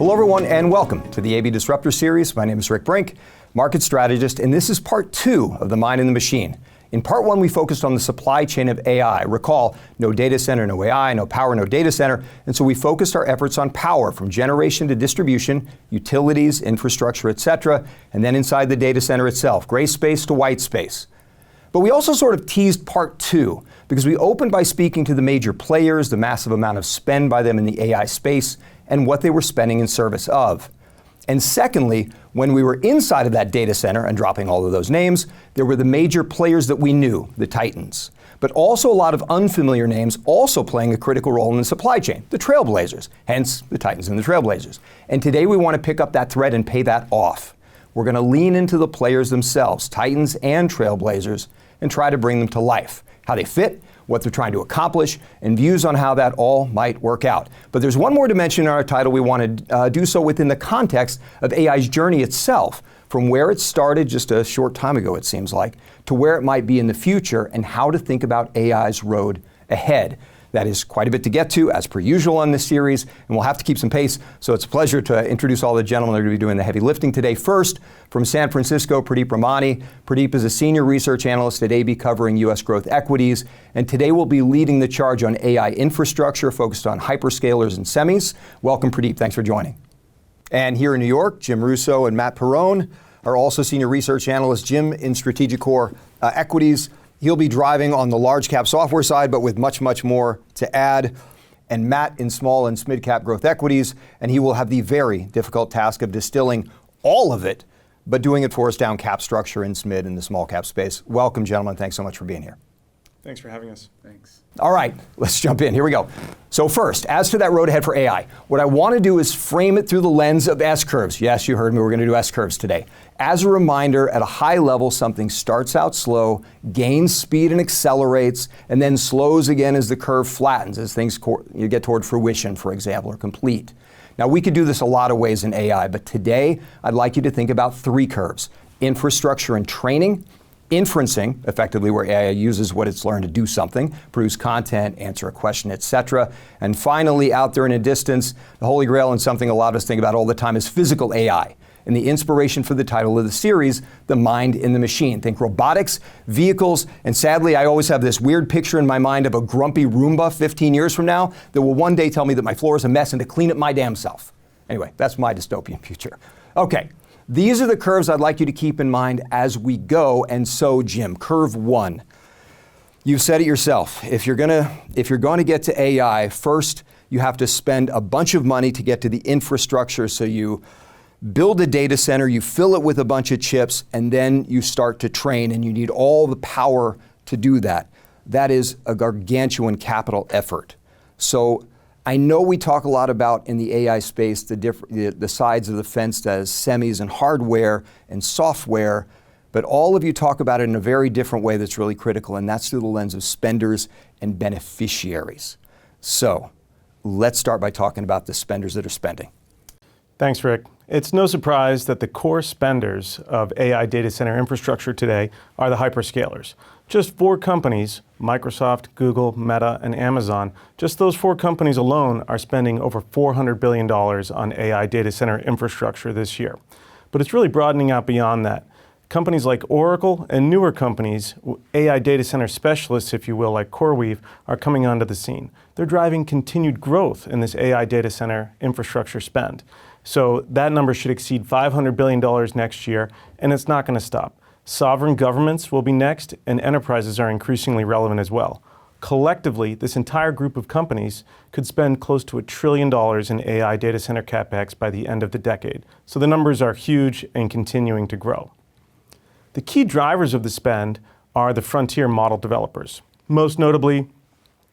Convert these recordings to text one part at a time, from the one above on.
Hello everyone and welcome to the AB Disruptor Series. My name is Rick Brink, market strategist, and this is part 2 of the Mind in the Machine. In part 1, we focused on the supply chain of AI. Recall, no data center, no AI, no power, no data center. And so we focused our efforts on power from generation to distribution, utilities, infrastructure, etc. And then inside the data center itself, gray space to white space. But we also sort of teased part 2 because we opened by speaking to the major players, the massive amount of spend by them in the AI space, and what they were spending in service of. And secondly, when we were inside of that data center and dropping all of those names, there were the major players that we knew, the titans, but also a lot of unfamiliar names also playing a critical role in the supply chain, the trailblazers, hence the titans and the trailblazers. And today we want to pick up that thread and pay that off. We're going to lean into the players themselves, titans and trailblazers, and try to bring them to life, how they fit, what they're trying to accomplish, and views on how that all might work out. But there's one more dimension in our title. We want to do so within the context of AI's journey itself, from where it started just a short time ago, it seems like, to where it might be in the future, and how to think about AI's road ahead. That is quite a bit to get to, as per usual on this series, and we'll have to keep some pace. So it's a pleasure to introduce all the gentlemen that are going to be doing the heavy lifting today. First, from San Francisco, Pradeep Ramani. Pradeep is a senior research analyst at AB covering U.S. growth equities, and today we'll be leading the charge on AI infrastructure focused on hyperscalers and semis. Welcome, Pradeep. Thanks for joining. And here in New York, Jim Russo and Matt Perrone are also senior research analysts. Jim in strategic core equities. He'll be driving on the large cap software side, but with much, much more to add. And Matt in small and mid cap growth equities, and he will have the very difficult task of distilling all of it, but doing it for us down cap structure in SMID in the small cap space. Welcome, gentlemen. Thanks so much for being here. Thanks for having us. Thanks. All right, let's jump in. Here we go. So first, as to that road ahead for AI, what I want to do is frame it through the lens of S-curves. Yes, you heard me, we're going to do S-curves today. As a reminder, at a high level, something starts out slow, gains speed and accelerates, and then slows again as the curve flattens, as things you get toward fruition, for example, or complete. Now, we could do this a lot of ways in AI, but today, I'd like you to think about 3 curves: infrastructure and training, inferencing, effectively where AI uses what it's learned to do something, produce content, answer a question, etc. And finally, out there in a distance, the holy grail and something a lot of us think about all the time is physical AI. And the inspiration for the title of the series, The Mind in the Machine. Think robotics, vehicles, and sadly, I always have this weird picture in my mind of a grumpy Roomba 15 years from now that will one day tell me that my floor is a mess and to clean it my damn self. Anyway, that's my dystopian future. Okay. These are the curves I'd like you to keep in mind as we go. And so, Jim, curve 1. You've said it yourself. If you're going to get to AI, first you have to spend a bunch of money to get to the infrastructure. So you build a data center, you fill it with a bunch of chips, and then you start to train, and you need all the power to do that. That is a gargantuan capital effort. So I know we talk a lot about in the AI space the sides of the fence as semis and hardware and software, but all of you talk about it in a very different way that's really critical, and that's through the lens of spenders and beneficiaries. So let's start by talking about the spenders that are spending. Thanks, Rick. It's no surprise that the core spenders of AI data center infrastructure today are the hyperscalers. Just 4 companies, Microsoft, Google, Meta, and Amazon, just those 4 companies alone are spending over $400 billion on AI data center infrastructure this year. But it's really broadening out beyond that. Companies like Oracle and newer companies, AI data center specialists, if you will, like CoreWeave, are coming onto the scene. They're driving continued growth in this AI data center infrastructure spend. So that number should exceed $500 billion next year, and it's not going to stop. Sovereign governments will be next, and enterprises are increasingly relevant as well. Collectively, this entire group of companies could spend close to $1 trillion in AI data center capex by the end of the decade. So the numbers are huge and continuing to grow. The key drivers of the spend are the frontier model developers. Most notably,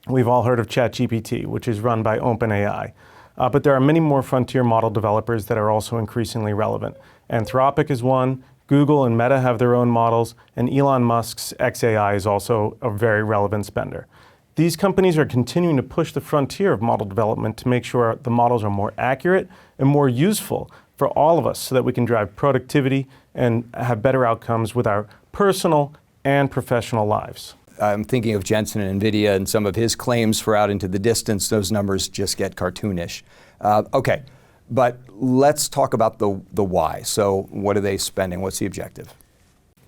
we've all heard of ChatGPT, which is run by OpenAI. But there are many more frontier model developers that are also increasingly relevant. Anthropic is one, Google and Meta have their own models, and Elon Musk's xAI is also a very relevant spender. These companies are continuing to push the frontier of model development to make sure the models are more accurate and more useful for all of us so that we can drive productivity and have better outcomes with our personal and professional lives. I'm thinking of Jensen and nVidia and some of his claims for out into the distance. Those numbers just get cartoonish. Okay, But let's talk about the why. So what are they spending? What's the objective?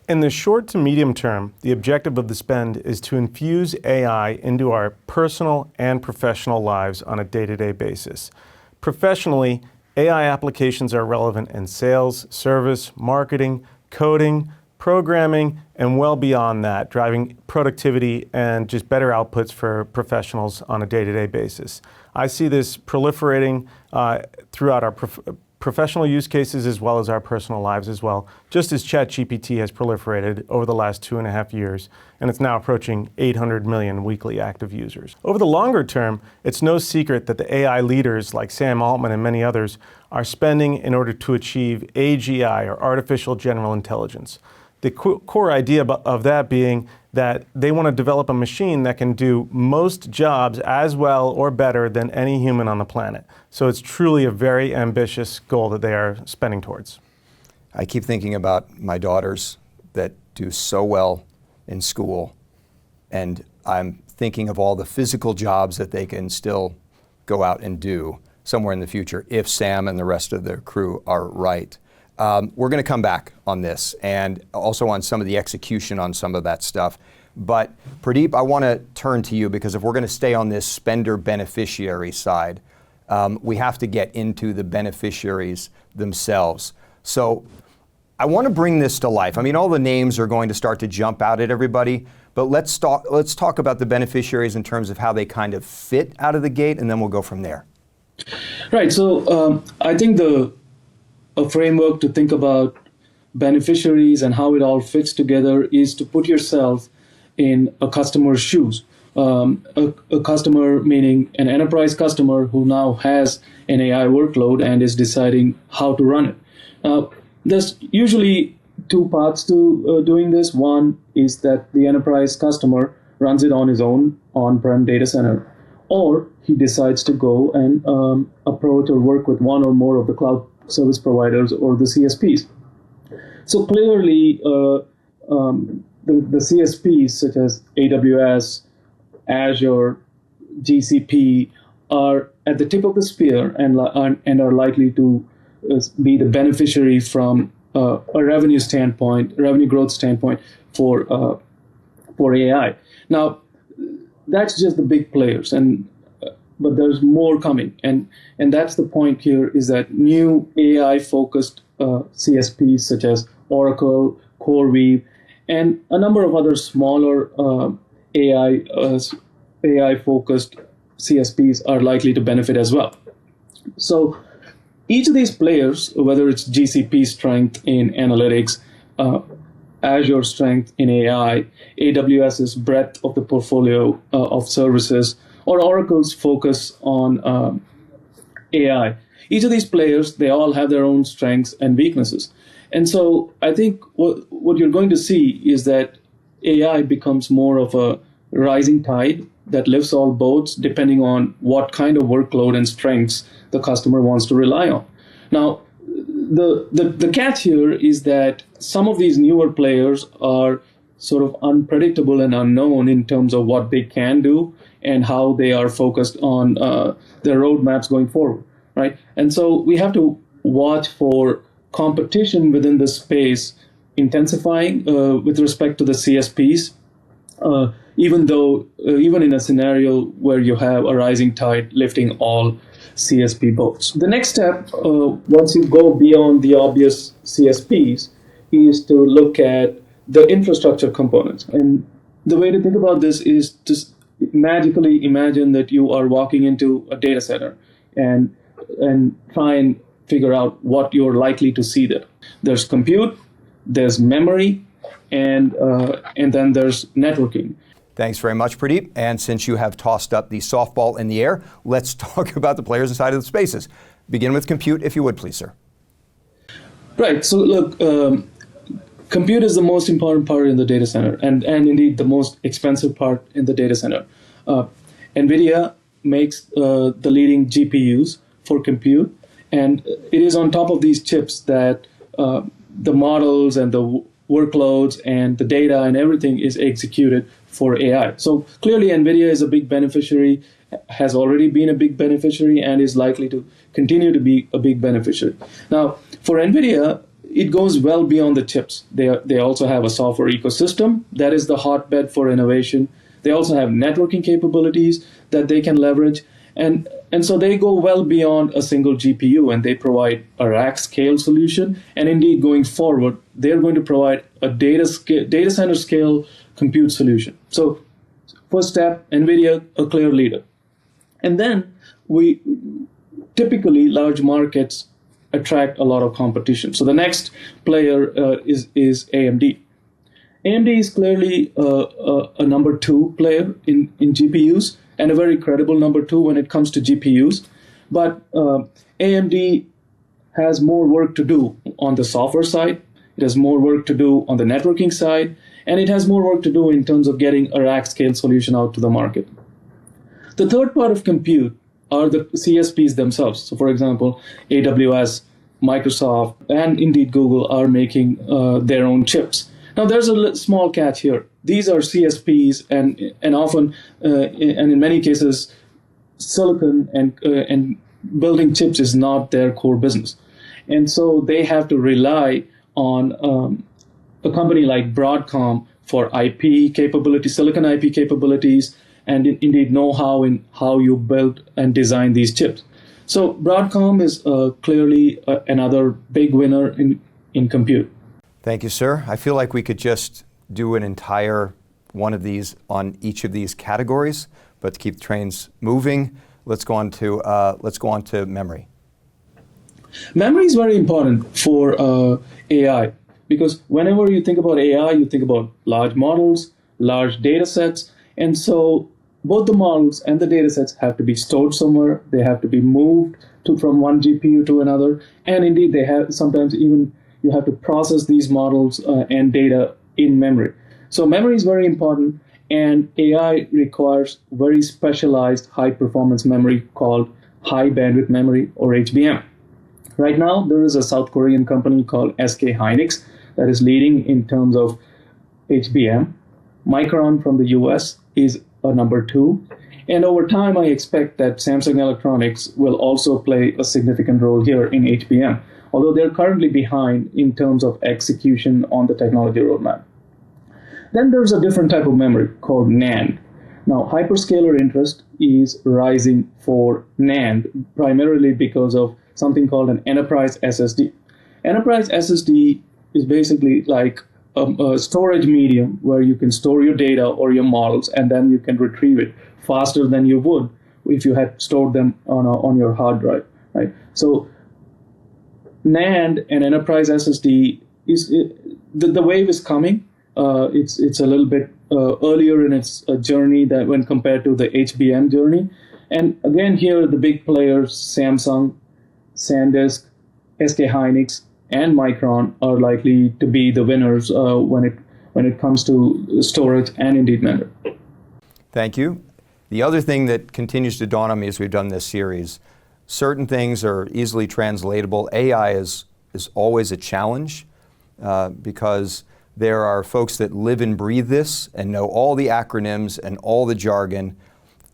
In the short to medium term, the objective of the spend is to infuse AI into our personal and professional lives on a day-to-day basis. Professionally, AI applications are relevant in sales, service, marketing, coding, programming, and well beyond that, driving productivity and just better outputs for professionals on a day-to-day basis. I see this proliferating throughout our professional use cases as well as our personal lives as well, just as ChatGPT has proliferated over the last 2.5 years, and it's now approaching 800 million weekly active users. Over the longer term, it's no secret that the AI leaders like Sam Altman and many others are spending in order to achieve AGI, or artificial general intelligence. The core idea of that being that they want to develop a machine that can do most jobs as well or better than any human on the planet. So it's truly a very ambitious goal that they are spending towards. I keep thinking about my daughters that do so well in school, and I'm thinking of all the physical jobs that they can still go out and do somewhere in the future if Sam and the rest of the crew are right. We're going to come back on this and also on some of the execution on some of that stuff. But Pradeep, I want to turn to you because if we're going to stay on this spender beneficiary side, we have to get into the beneficiaries themselves. So I want to bring this to life. I mean, all the names are going to start to jump out at everybody, but let's talk about the beneficiaries in terms of how they kind of fit out of the gate, and then we'll go from there. Right. So I think a framework to think about beneficiaries and how it all fits together is to put yourself in a customer's shoes. A customer meaning an enterprise customer who now has an AI workload and is deciding how to run it. There's usually two paths to doing this. One is that the enterprise customer runs it on his own on-prem data center, or he decides to go and approach or work with one or more of the cloud service providers or the CSPs. So clearly, the CSPs such as AWS, Azure, GCP are at the tip of the spear and are likely to be the beneficiary from a revenue growth standpoint for AI. Now, that's just the big players, but there's more coming, and that's the point here, is that new AI-focused CSPs such as Oracle, CoreWeave, and a number of other smaller AI-focused CSPs are likely to benefit as well. So each of these players, whether it's GCP's strength in analytics, Azure's strength in AI, AWS's breadth of the portfolio of services, or Oracle's focus on AI. Each of these players, they all have their own strengths and weaknesses. And so I think what you're going to see is that AI becomes more of a rising tide that lifts all boats depending on what kind of workload and strengths the customer wants to rely on. Now, the catch here is that some of these newer players are sort of unpredictable and unknown in terms of what they can do and how they are focused on their roadmaps going forward, right? And so we have to watch for competition within the space intensifying with respect to the CSPs, even in a scenario where you have a rising tide lifting all CSP boats. The next step, once you go beyond the obvious CSPs, is to look at the infrastructure components. And the way to think about this is to magically imagine that you are walking into a data center and try and figure out what you're likely to see there. There's compute, there's memory, and then there's networking. Thanks very much, Pradeep. And since you have tossed up the softball in the air, let's talk about the players inside of the spaces. Begin with compute, if you would, please, sir. Right. So look, compute is the most important part in the data center, and indeed the most expensive part in the data center. nVidia makes the leading GPUs for compute, and it is on top of these chips that the models and the workloads and the data and everything is executed for AI. So clearly, NVIDIA is a big beneficiary, has already been a big beneficiary and is likely to continue to be a big beneficiary. Now, for NVIDIA, it goes well beyond the chips. They also have a software ecosystem that is the hotbed for innovation. They also have networking capabilities that they can leverage. And so they go well beyond a single GPU, and they provide a rack scale solution. And indeed, going forward, they're going to provide a data center scale compute solution. So first step, NVIDIA, a clear leader. And then we typically, large markets attract a lot of competition. So the next player is AMD. AMD is clearly a number 2 player in GPUs, and a very credible number 2 when it comes to GPUs. But AMD has more work to do on the software side. It has more work to do on the networking side, and it has more work to do in terms of getting a rack scale solution out to the market. The third part of compute are the CSPs themselves. So for example, AWS, Microsoft, and indeed Google are making their own chips. Now there's a small catch here. These are CSPs, and often, and in many cases, silicon and building chips is not their core business. And so they have to rely on a company like Broadcom for IP capability, silicon IP capabilities, and indeed know-how in how you build and design these chips. So Broadcom is clearly another big winner in compute. Thank you, sir. I feel like we could just do an entire one of these on each of these categories, but to keep trains moving, let's go on to memory. Memory is very important for AI, because whenever you think about AI, you think about large models, large data sets, and so both the models and the data sets have to be stored somewhere. They have to be moved from one GPU to another, and indeed they have sometimes even you have to process these models and data in memory. So memory is very important, and AI requires very specialized high-performance memory called high bandwidth memory, or HBM. Right now, there is a South Korean company called SK Hynix that is leading in terms of HBM. Micron from the US is a number 2. And over time, I expect that Samsung Electronics will also play a significant role here in HBM, although they're currently behind in terms of execution on the technology roadmap. Then there's a different type of memory called NAND. Now, hyperscaler interest is rising for NAND, primarily because of something called an enterprise SSD. Enterprise SSD is basically like a storage medium where you can store your data or your models, and then you can retrieve it faster than you would if you had stored them on your hard drive, right? So NAND and enterprise SSD the wave is coming. It's a little bit earlier in its journey that when compared to the HBM journey. And again, here the big players, Samsung, SanDisk, SK Hynix, and Micron are likely to be the winners when it comes to storage and indeed memory. Thank you. The other thing that continues to dawn on me as we've done this series, certain things are easily translatable. AI is always a challenge because there are folks that live and breathe this and know all the acronyms and all the jargon,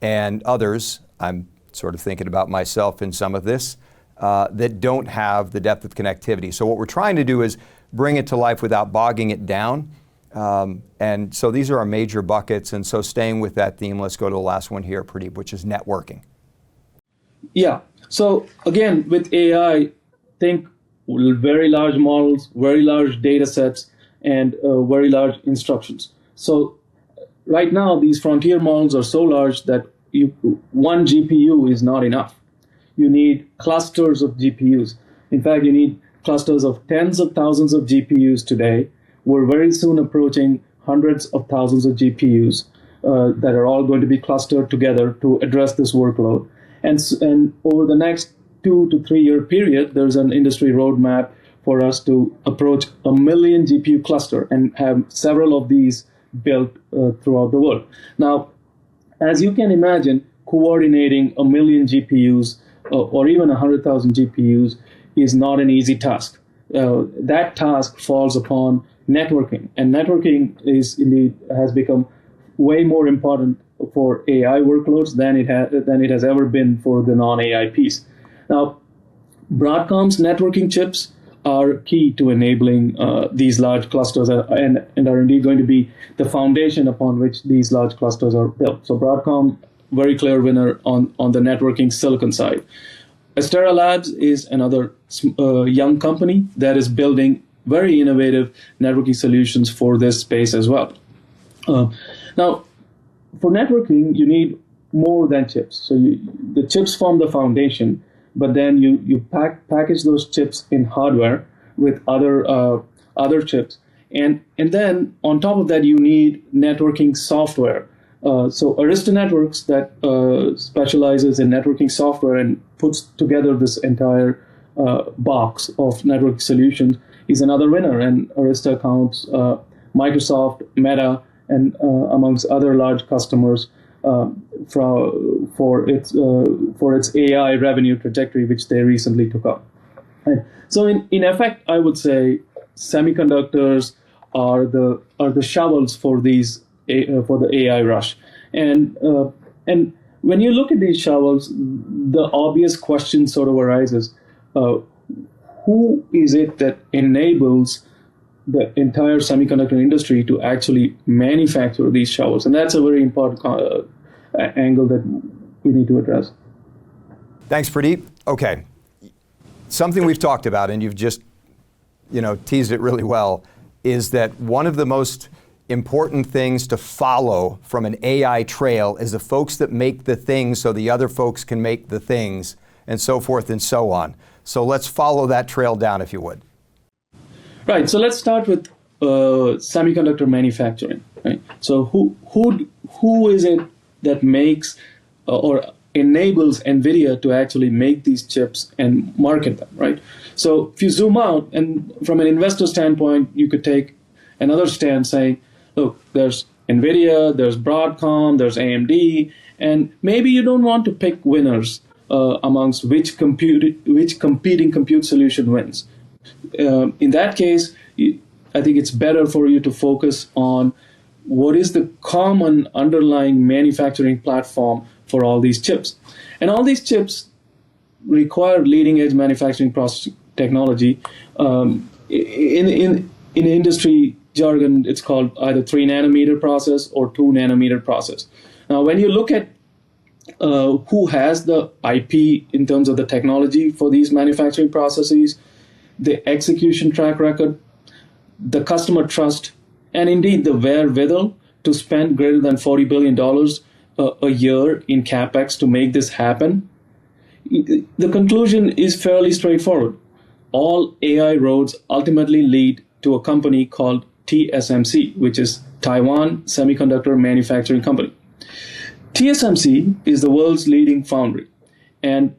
and others, I'm sort of thinking about myself in some of this, that don't have the depth of connectivity. So what we're trying to do is bring it to life without bogging it down. And so these are our major buckets. And so staying with that theme, let's go to the last one here, Pradeep, which is networking. Yeah. So again, with AI, think very large models, very large data sets, and very large instructions. So right now, these frontier models are so large that one GPU is not enough. You need clusters of GPUs. In fact, you need clusters of tens of thousands of GPUs today. We're very soon approaching hundreds of thousands of GPUs that are all going to be clustered together to address this workload. And over the next 2 to 3 year period, there's an industry roadmap for us to approach 1 million GPU cluster and have several of these built throughout the world. Now, as you can imagine, coordinating 1 million GPUs or even 100,000 GPUs is not an easy task. That task falls upon networking, and networking has become way more important for AI workloads than it has ever been for the non-AI piece. Now, Broadcom's networking chips are key to enabling these large clusters and are indeed going to be the foundation upon which these large clusters are built. So Broadcom, very clear winner on the networking silicon side. Astera Labs is another young company that is building very innovative networking solutions for this space as well. Now, for networking, you need more than chips. So the chips form the foundation, but then you package those chips in hardware with other chips, and then on top of that, you need networking software. So Arista Networks that specializes in networking software and puts together this entire box of network solutions is another winner, and Arista counts Microsoft, Meta, and amongst other large customers for its AI revenue trajectory, which they recently took up. And so, in effect, I would say semiconductors are the shovels for for the AI rush, and when you look at these shovels, the obvious question sort of arises: who is it that enables the entire semiconductor industry to actually manufacture these shovels? And that's a very important angle that we need to address. Thanks, Pradeep. Okay, something we've talked about, and you've just teased it really well, is that one of the most important things to follow from an AI trail is the folks that make the things so the other folks can make the things, and so forth and so on. So let's follow that trail down, if you would. Right. So let's start with semiconductor manufacturing. Right. So who is it that makes or enables nVidia to actually make these chips and market them? Right. So if you zoom out, and from an investor standpoint, you could take another stand saying, look, there's nVidia, there's Broadcom, there's AMD, and maybe you don't want to pick winners amongst which competing compute solution wins. In that case, I think it's better for you to focus on what is the common underlying manufacturing platform for all these chips. And all these chips require leading-edge manufacturing process technology. In industry jargon, it's called either 3-nanometer process or 2-nanometer process. Now, when you look at who has the IP in terms of the technology for these manufacturing processes, the execution track record, the customer trust, and indeed the wherewithal to spend greater than $40 billion a year in CapEx to make this happen, the conclusion is fairly straightforward. All AI roads ultimately lead to a company called TSMC, which is Taiwan Semiconductor Manufacturing Company. TSMC is the world's leading foundry, and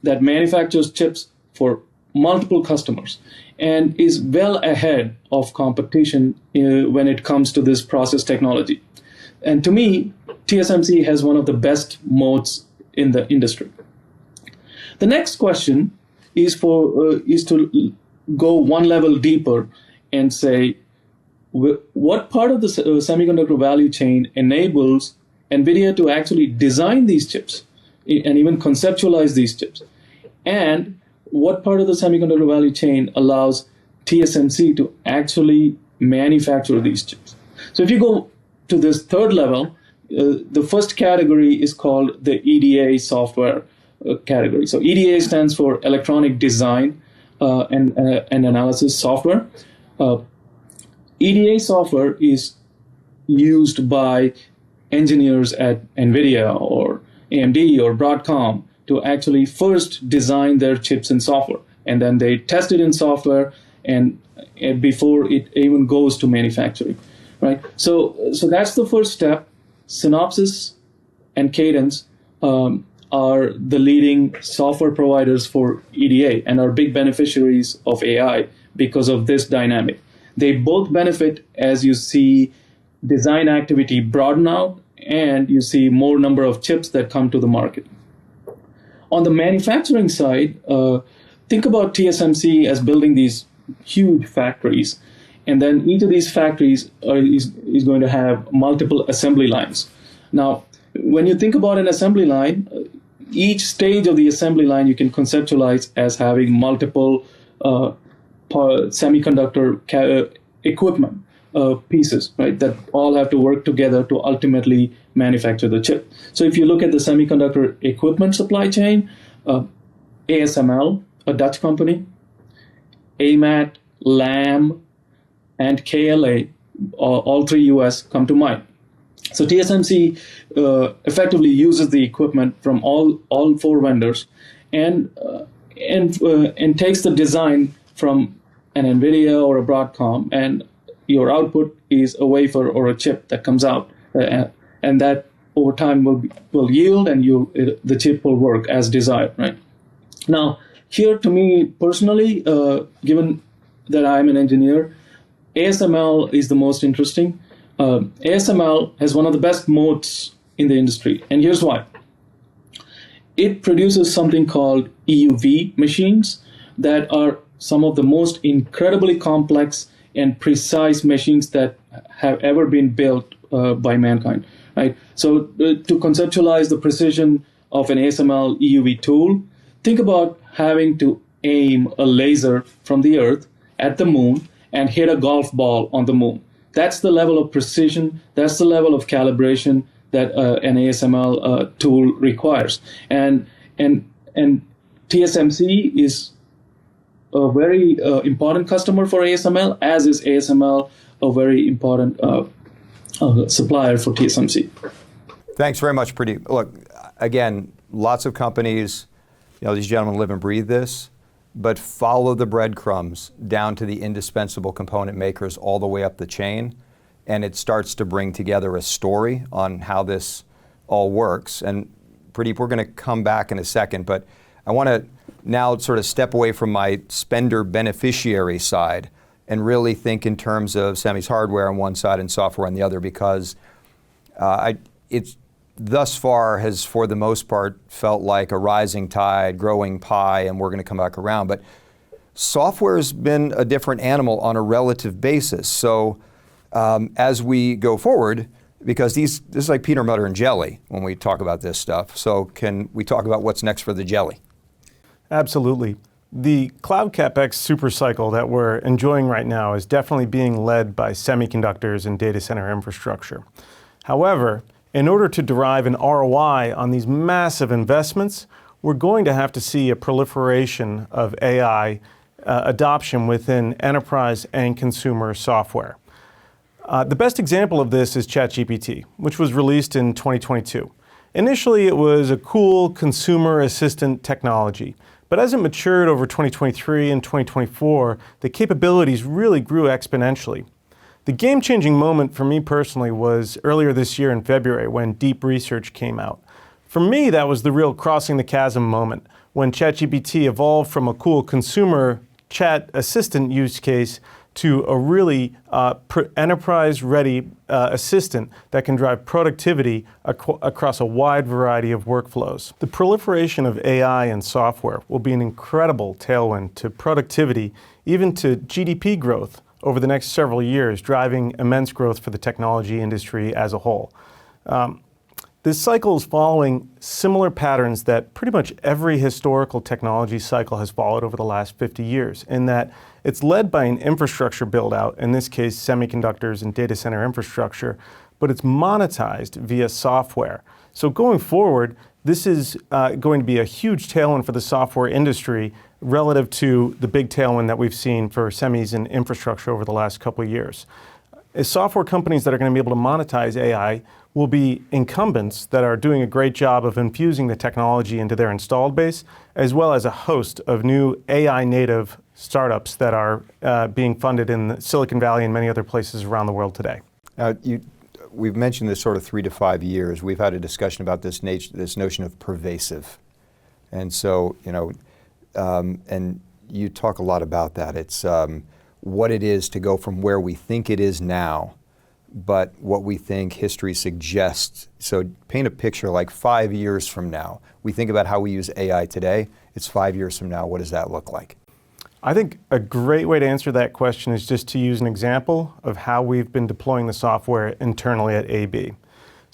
that manufactures chips for multiple customers and is well ahead of competition when it comes to this process technology. And to me, TSMC has one of the best moats in the industry. The next question is to go one level deeper and say, what part of the semiconductor value chain enables NVIDIA to actually design these chips and even conceptualize these chips? And what part of the semiconductor value chain allows TSMC to actually manufacture these chips? So if you go to this third level, the first category is called the EDA software category. So EDA stands for Electronic Design and Analysis Software. EDA software is used by engineers at NVIDIA or AMD or Broadcom to actually first design their chips in software, and then they test it in software and before it even goes to manufacturing, right? So that's the first step. Synopsys and Cadence are the leading software providers for EDA and are big beneficiaries of AI because of this dynamic. They both benefit as you see design activity broaden out and you see more number of chips that come to the market. On the manufacturing side, think about TSMC as building these huge factories, and then each of these factories is going to have multiple assembly lines. Now, when you think about an assembly line, each stage of the assembly line you can conceptualize as having multiple semiconductor equipment pieces, right, that all have to work together to ultimately manufacture the chip. So if you look at the semiconductor equipment supply chain, ASML, a Dutch company, AMAT, Lam, and KLA, all three US, come to mind. So TSMC effectively uses the equipment from all four vendors and takes the design from an nVidia or a Broadcom, and your output is a wafer or a chip that comes out, and that over time will yield, and the chip will work as desired, right? Now, here to me personally, given that I'm an engineer, ASML is the most interesting. ASML has one of the best moats in the industry, and here's why. It produces something called EUV machines that are some of the most incredibly complex and precise machines that have ever been built by mankind, right? So to conceptualize the precision of an ASML EUV tool, think about having to aim a laser from the Earth at the moon and hit a golf ball on the moon. That's the level of precision, that's the level of calibration that an ASML tool requires. And TSMC is a very important customer for ASML, as is ASML a very important supplier for TSMC. Thanks very much, Pradeep. Look, again, lots of companies, these gentlemen live and breathe this, but follow the breadcrumbs down to the indispensable component makers all the way up the chain, and it starts to bring together a story on how this all works. And Pradeep, we're going to come back in a second, but I want to now sort of step away from my spender beneficiary side and really think in terms of semis hardware on one side and software on the other, because it's thus far has, for the most part, felt like a rising tide, growing pie, and we're going to come back around. But software has been a different animal on a relative basis. So as we go forward, because this is like peanut butter and jelly when we talk about this stuff. So can we talk about what's next for the jelly? Absolutely. The cloud CapEx supercycle that we're enjoying right now is definitely being led by semiconductors and data center infrastructure. However, in order to derive an ROI on these massive investments, we're going to have to see a proliferation of AI adoption within enterprise and consumer software. The best example of this is ChatGPT, which was released in 2022. Initially, it was a cool consumer assistant technology, but as it matured over 2023 and 2024, the capabilities really grew exponentially. The game-changing moment for me personally was earlier this year in February when deep research came out. For me, that was the real crossing the chasm moment, when ChatGPT evolved from a cool consumer chat assistant use case to a really enterprise-ready assistant that can drive productivity across a wide variety of workflows. The proliferation of AI and software will be an incredible tailwind to productivity, even to GDP growth over the next several years, driving immense growth for the technology industry as a whole. This cycle is following similar patterns that pretty much every historical technology cycle has followed over the last 50 years, in that it's led by an infrastructure build-out, in this case semiconductors and data center infrastructure, but it's monetized via software. So going forward, this is going to be a huge tailwind for the software industry relative to the big tailwind that we've seen for semis and infrastructure over the last couple of years. As software companies that are going to be able to monetize AI will be incumbents that are doing a great job of infusing the technology into their installed base, as well as a host of new AI native startups that are being funded in Silicon Valley and many other places around the world today. We've mentioned this sort of 3 to 5 years. We've had a discussion about this notion of pervasive. And so, and you talk a lot about that. It's what it is to go from where we think it is now, but what we think history suggests. So paint a picture like 5 years from now. We think about how we use AI today. It's 5 years from now. What does that look like? I think a great way to answer that question is just to use an example of how we've been deploying the software internally at AB.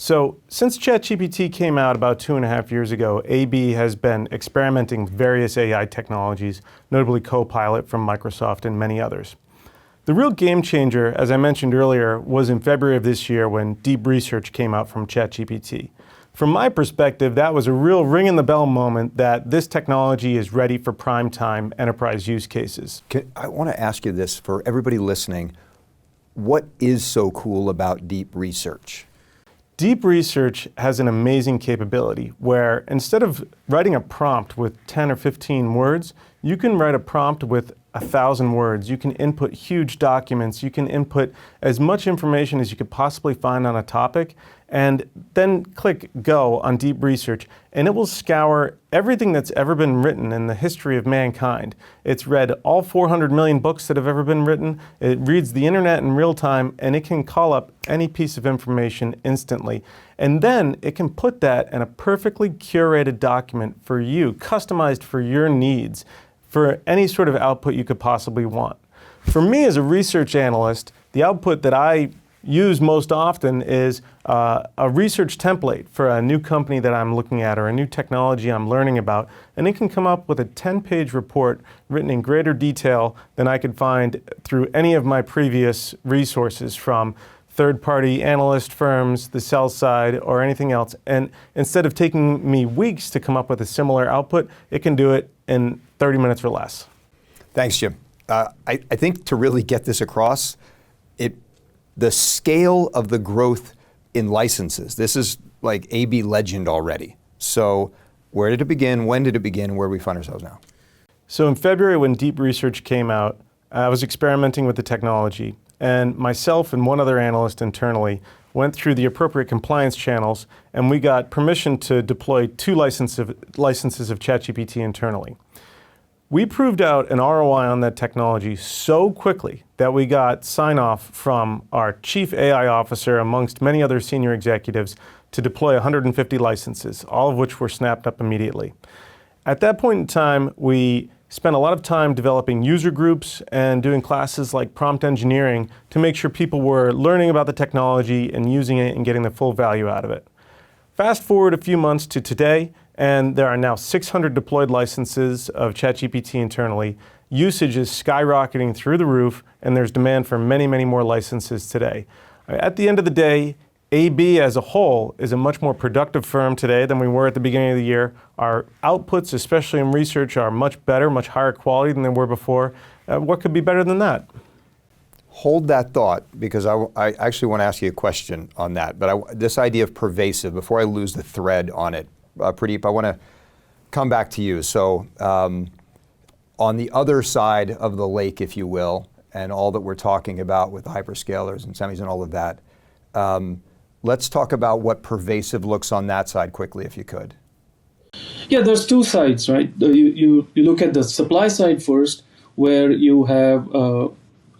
So since ChatGPT came out about 2.5 years ago, AB has been experimenting with various AI technologies, notably Copilot from Microsoft and many others. The real game changer, as I mentioned earlier, was in February of this year when deep research came out from ChatGPT. From my perspective, that was a real ring-in-the-bell moment that this technology is ready for prime-time enterprise use cases. I want to ask you this for everybody listening. What is so cool about deep research? Deep research has an amazing capability where instead of writing a prompt with 10 or 15 words, you can write a prompt with 1,000 words. You can input huge documents. You can input as much information as you could possibly find on a topic, and then click go on deep research, and it will scour everything that's ever been written in the history of mankind. It's read all 400 million books that have ever been written. It reads the internet in real time, and it can call up any piece of information instantly. And then it can put that in a perfectly curated document for you, customized for your needs, for any sort of output you could possibly want. For me as a research analyst, the output that I use most often is a research template for a new company that I'm looking at or a new technology I'm learning about, and it can come up with a 10-page report written in greater detail than I could find through any of my previous resources from third-party analyst firms, the sell side, or anything else. And instead of taking me weeks to come up with a similar output, it can do it in 30 minutes or less. Thanks, Jim. I think to really get this across, the scale of the growth in licenses, this is like AB legend already. So where did it begin? When did it begin? Where do we find ourselves now? So in February, when deep research came out, I was experimenting with the technology, and myself and one other analyst internally went through the appropriate compliance channels, and we got permission to deploy 2 licenses of ChatGPT internally. We proved out an ROI on that technology so quickly that we got sign-off from our chief AI officer, amongst many other senior executives, to deploy 150 licenses, all of which were snapped up immediately. At that point in time, we spent a lot of time developing user groups and doing classes like prompt engineering to make sure people were learning about the technology and using it and getting the full value out of it. Fast forward a few months to today, and there are now 600 deployed licenses of ChatGPT internally. Usage is skyrocketing through the roof, and there's demand for many, many more licenses today. At the end of the day, AB as a whole is a much more productive firm today than we were at the beginning of the year. Our outputs, especially in research, are much better, much higher quality than they were before. What could be better than that? Hold that thought, because I actually want to ask you a question on that. But this idea of pervasive, before I lose the thread on it, Pradeep, I want to come back to you. So on the other side of the lake, if you will, and all that we're talking about with the hyperscalers and semis and all of that, let's talk about what pervasive looks on that side quickly, if you could. Yeah, there's 2 sides, right? You look at the supply side first, where you have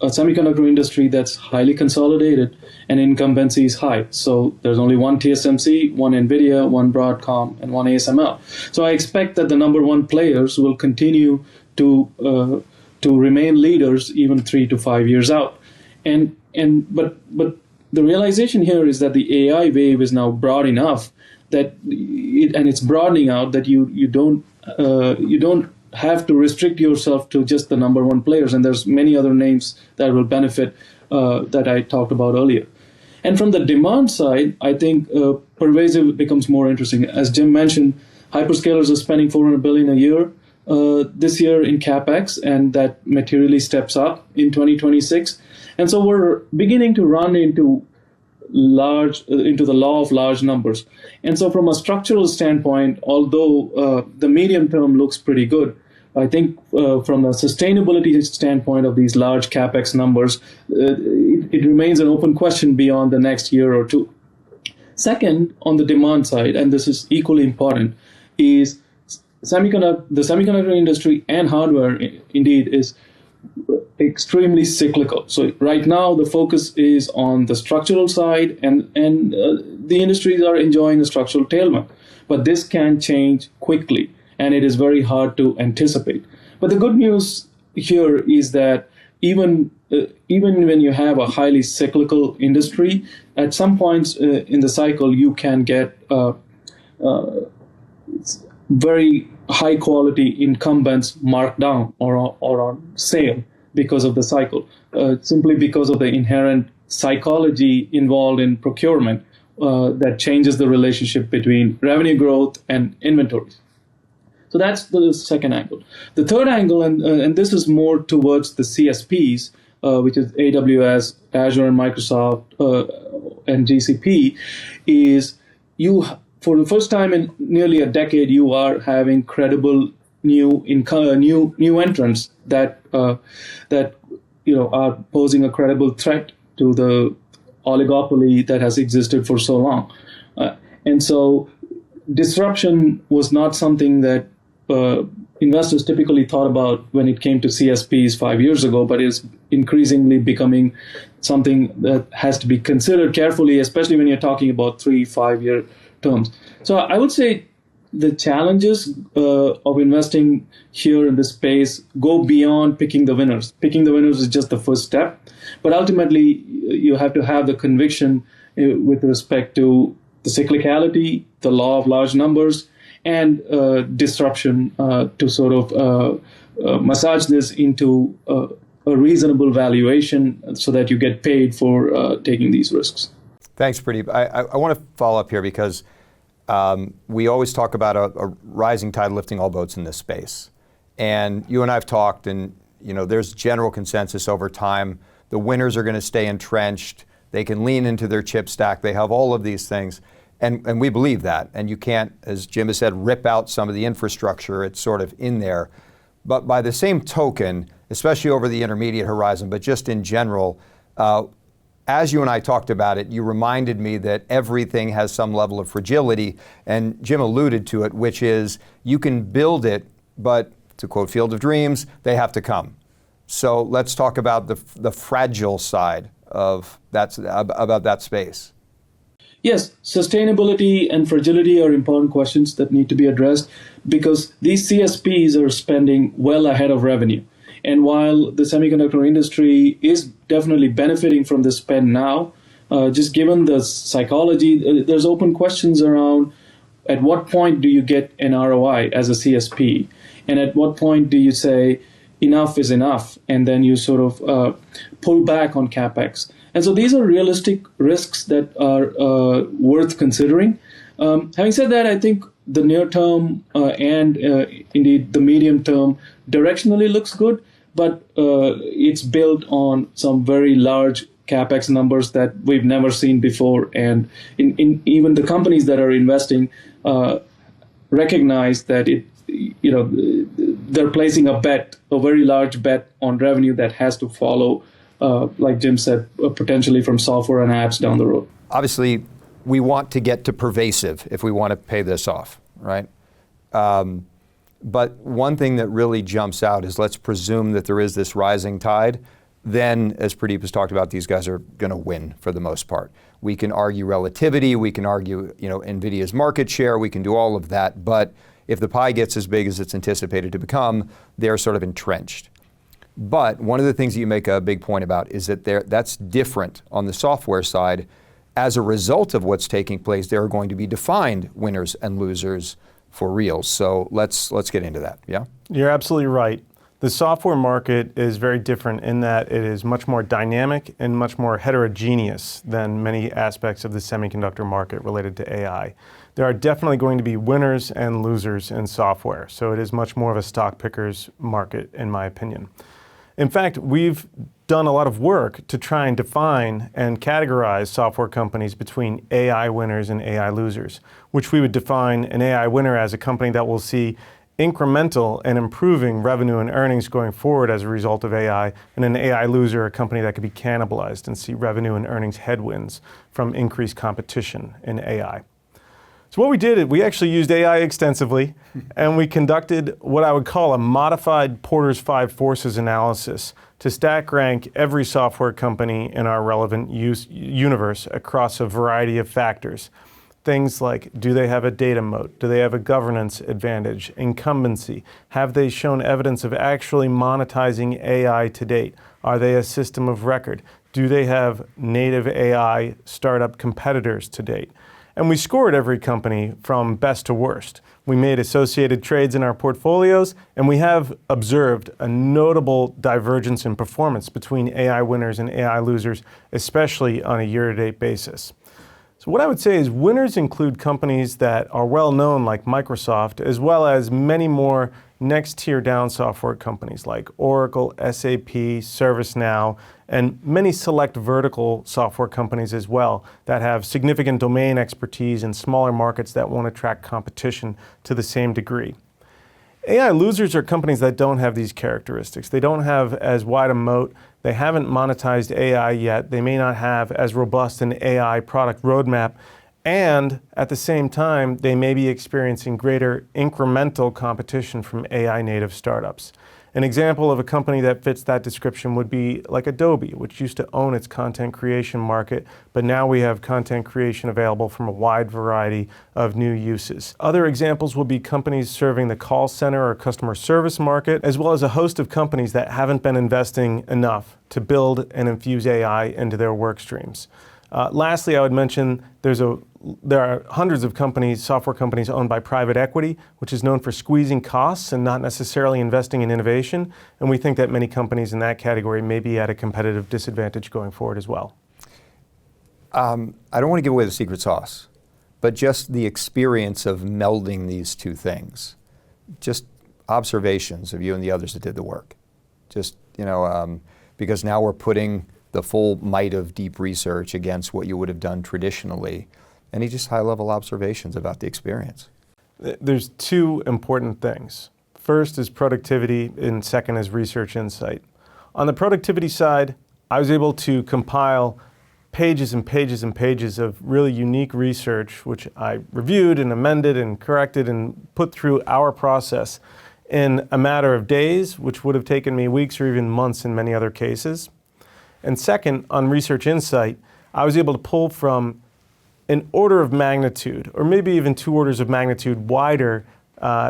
a semiconductor industry that's highly consolidated and incumbency is high. So there's only one TSMC, one nVidia, one Broadcom, and one ASML. So I expect that the number 1 players will continue to remain leaders even 3 to 5 years out. But the realization here is that the AI wave is now broad enough that it's broadening out that you don't have to restrict yourself to just the number 1 players, and there's many other names that will benefit that I talked about earlier. And from the demand side, I think pervasive becomes more interesting. As Jim mentioned, hyperscalers are spending $400 billion a year this year in CapEx, and that materially steps up in 2026. And so we're beginning to run into the law of large numbers. And so from a structural standpoint, although the medium term looks pretty good, I think from a sustainability standpoint of these large CapEx numbers, it remains an open question beyond the next year or 2. Second, on the demand side, and this is equally important, is the semiconductor industry and hardware indeed is extremely cyclical. So right now the focus is on the structural side, and the industries are enjoying a structural tailwind. But this can change quickly, and it is very hard to anticipate. But the good news here is that even when you have a highly cyclical industry, at some points in the cycle, you can get very high quality incumbents marked down or on sale because of the cycle, simply because of the inherent psychology involved in procurement that changes the relationship between revenue growth and inventories. So that's the second angle. The third angle, and this is more towards the CSPs, which is AWS, Azure, and Microsoft, and GCP, is for the first time in nearly a decade, you are having credible new entrants that are posing a credible threat to the oligopoly that has existed for so long. And so disruption was not something that investors typically thought about when it came to CSPs 5 years ago, but is increasingly becoming something that has to be considered carefully, especially when you're talking about 3-5 year terms. So I would say the challenges of investing here in this space go beyond picking the winners. Picking the winners is just the first step, but ultimately you have to have the conviction with respect to the cyclicality, the law of large numbers, and disruption to sort of massage this into a reasonable valuation so that you get paid for taking these risks. Thanks, Pradeep. I want to follow up here because we always talk about a rising tide lifting all boats in this space. And you and I have talked, and there's general consensus over time. The winners are going to stay entrenched. They can lean into their chip stack. They have all of these things. And we believe that. And you can't, as Jim has said, rip out some of the infrastructure. It's sort of in there. But by the same token, especially over the intermediate horizon, but just in general, as you and I talked about it, you reminded me that everything has some level of fragility. And Jim alluded to it, which is you can build it, but to quote Field of Dreams, they have to come. So let's talk about the fragile side of about that space. Yes, sustainability and fragility are important questions that need to be addressed because these CSPs are spending well ahead of revenue. And while the semiconductor industry is definitely benefiting from this spend now, just given the psychology, there's open questions around at what point do you get an ROI as a CSP? And at what point do you say enough is enough? And then you sort of pull back on CapEx. And so these are realistic risks that are worth considering. Having said that, I think the near term and indeed the medium term directionally looks good, but it's built on some very large CapEx numbers that we've never seen before. And in even the companies that are investing recognize that they're placing a very large bet on revenue that has to follow, like Jim said, potentially from software and apps down the road. Obviously, we want to get to pervasive if we want to pay this off, right? But one thing that really jumps out is let's presume that there is this rising tide. Then, as Pradeep has talked about, these guys are going to win for the most part. We can argue relativity, we can argue, NVIDIA's market share, we can do all of that. But if the pie gets as big as it's anticipated to become, they're sort of entrenched. But one of the things that you make a big point about is that that's different on the software side. As a result of what's taking place, there are going to be defined winners and losers for real. So let's get into that, yeah? You're absolutely right. The software market is very different in that it is much more dynamic and much more heterogeneous than many aspects of the semiconductor market related to AI. There are definitely going to be winners and losers in software, so it is much more of a stock pickers market, in my opinion. In fact, we've done a lot of work to try and define and categorize software companies between AI winners and AI losers, which we would define an AI winner as a company that will see incremental and improving revenue and earnings going forward as a result of AI, and an AI loser, a company that could be cannibalized and see revenue and earnings headwinds from increased competition in AI. So what we did is we actually used AI extensively, and we conducted what I would call a modified Porter's 5 forces analysis to stack rank every software company in our relevant universe across a variety of factors. things like, do they have a data moat? Do they have a governance advantage? Incumbency? Have they shown evidence of actually monetizing AI to date? Are they a system of record? Do they have native AI startup competitors to date? And we scored every company from best to worst. We made associated trades in our portfolios, and we have observed a notable divergence in performance between AI winners and AI losers, especially on a year-to-date basis. So what I would say is winners include companies that are well known like Microsoft, as well as many more next tier down software companies like Oracle, SAP, ServiceNow, and many select vertical software companies as well that have significant domain expertise in smaller markets that won't attract competition to the same degree. AI losers are companies that don't have these characteristics. They don't have as wide a moat. They haven't monetized AI yet. They may not have as robust an AI product roadmap. And at the same time, they may be experiencing greater incremental competition from AI native startups. An example of a company that fits that description would be like Adobe, which used to own its content creation market, but now we have content creation available from a wide variety of new uses. Other examples would be companies serving the call center or customer service market, as well as a host of companies that haven't been investing enough to build and infuse AI into their work streams. Lastly, I would mention there are hundreds of companies, software companies owned by private equity, which is known for squeezing costs and not necessarily investing in innovation. And we think that many companies in that category may be at a competitive disadvantage going forward as well. I don't want to give away the secret sauce, but just the experience of melding these two things, just observations of you and the others that did the work. Just, because now we're putting the full might of deep research against what you would have done traditionally. Any just high-level observations about the experience? There's two important things. First is productivity, and second is research insight. On the productivity side, I was able to compile pages and pages and pages of really unique research, which I reviewed and amended and corrected and put through our process in a matter of days, which would have taken me weeks or even months in many other cases. And second, on research insight, I was able to pull from an order of magnitude, or maybe even 2 orders of magnitude wider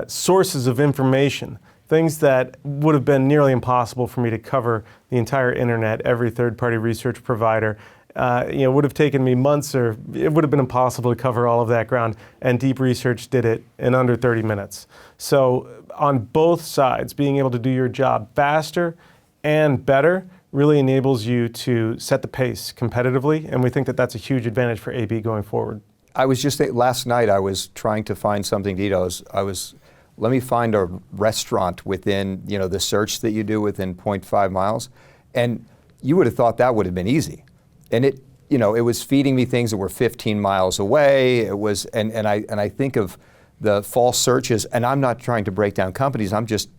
sources of information, things that would have been nearly impossible for me to cover the entire internet, every third-party research provider. Would have taken me months, or it would have been impossible to cover all of that ground, and deep research did it in under 30 minutes. So on both sides, being able to do your job faster and better really enables you to set the pace competitively, and we think that that's a huge advantage for AB going forward. I was just last night I was trying to find something to eat. Let me find a restaurant within the search that you do within 0.5 miles, and you would have thought that would have been easy, and it was feeding me things that were 15 miles away. It was and I think of the false searches, and I'm not trying to break down companies. I'm just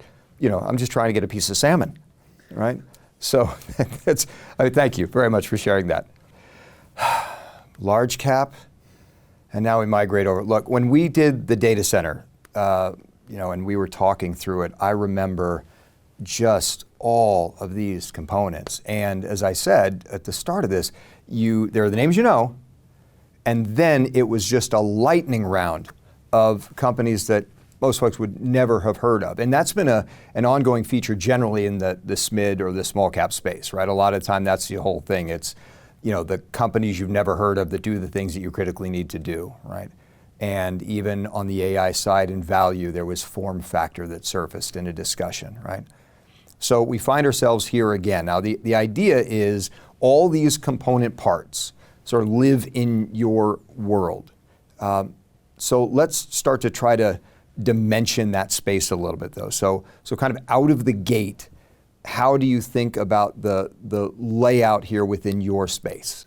trying to get a piece of salmon, right? So thank you very much for sharing that. Large cap, and now we migrate over. Look, when we did the data center, and we were talking through it, I remember just all of these components. And as I said at the start of this, there are the names and then it was just a lightning round of companies that most folks would never have heard of. And that's been an ongoing feature generally in the SMID or the small cap space, right? A lot of the time that's the whole thing. It's, the companies you've never heard of that do the things that you critically need to do, right? And even on the AI side in value, there was form factor that surfaced in a discussion, right? So we find ourselves here again. Now the idea is all these component parts sort of live in your world. So let's start to try to dimension that space a little bit though. So kind of out of the gate, how do you think about the layout here within your space?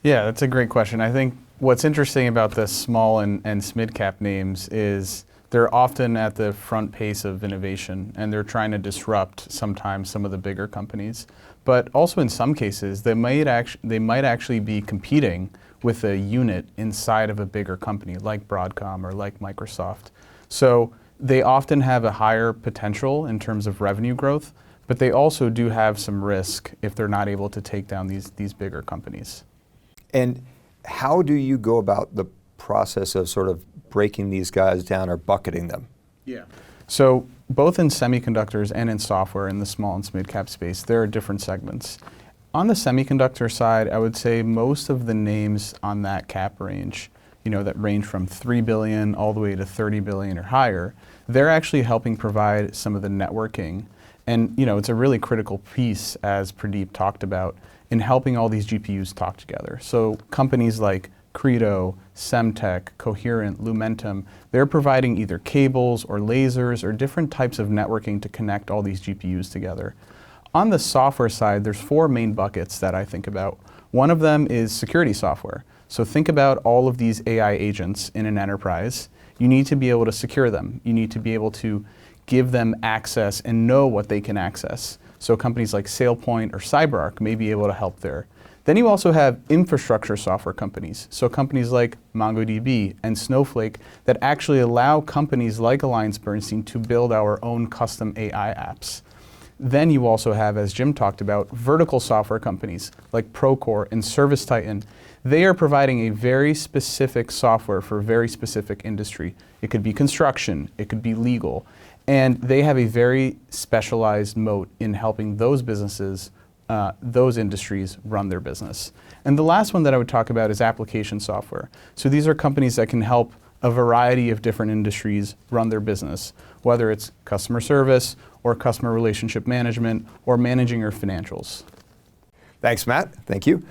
Yeah, that's a great question. I think what's interesting about the small and mid-cap names is they're often at the front pace of innovation, and they're trying to disrupt sometimes some of the bigger companies. But also in some cases, they might actually be competing with a unit inside of a bigger company like Broadcom or like Microsoft. So they often have a higher potential in terms of revenue growth, but they also do have some risk if they're not able to take down these bigger companies. And how do you go about the process of sort of breaking these guys down or bucketing them? Yeah. So both in semiconductors and in software in the small and mid-cap space, there are different segments. On the semiconductor side, I would say most of the names on that cap range, that range from 3 billion all the way to 30 billion or higher, they're actually helping provide some of the networking. And it's a really critical piece, as Pradeep talked about, in helping all these GPUs talk together. So companies like Credo, Semtech, Coherent, Lumentum, they're providing either cables or lasers or different types of networking to connect all these GPUs together. On the software side, there's 4 main buckets that I think about. One of them is security software. So think about all of these AI agents in an enterprise. You need to be able to secure them. You need to be able to give them access and know what they can access. So companies like SailPoint or CyberArk may be able to help there. Then you also have infrastructure software companies. So companies like MongoDB and Snowflake that actually allow companies like AllianceBernstein to build our own custom AI apps. Then you also have, as Jim talked about, vertical software companies like Procore and ServiceTitan. They are providing a very specific software for a very specific industry. It could be construction, it could be legal, and they have a very specialized moat in helping those businesses, those industries run their business. And the last one that I would talk about is application software. So these are companies that can help a variety of different industries run their business, whether it's customer service or customer relationship management or managing your financials. Thanks, Matt. Thank you.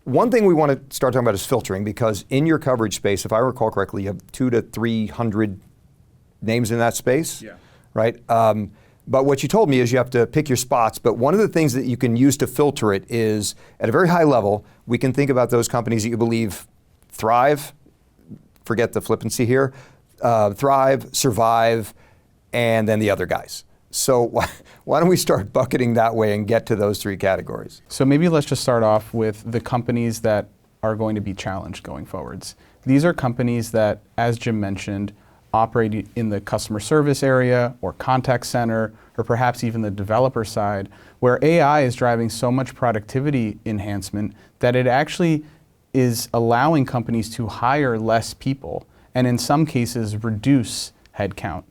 One thing we want to start talking about is filtering, because in your coverage space, if I recall correctly, you have 200 to 300 names in that space, right? But what you told me is you have to pick your spots. But one of the things that you can use to filter it is, at a very high level, we can think about those companies that you believe thrive, forget the flippancy here, thrive, survive, and then the other guys. So why don't we start bucketing that way and get to those 3 categories? So maybe let's just start off with the companies that are going to be challenged going forwards. These are companies that, as Jim mentioned, operate in the customer service area or contact center, or perhaps even the developer side, where AI is driving so much productivity enhancement that it actually is allowing companies to hire less people and in some cases reduce headcount.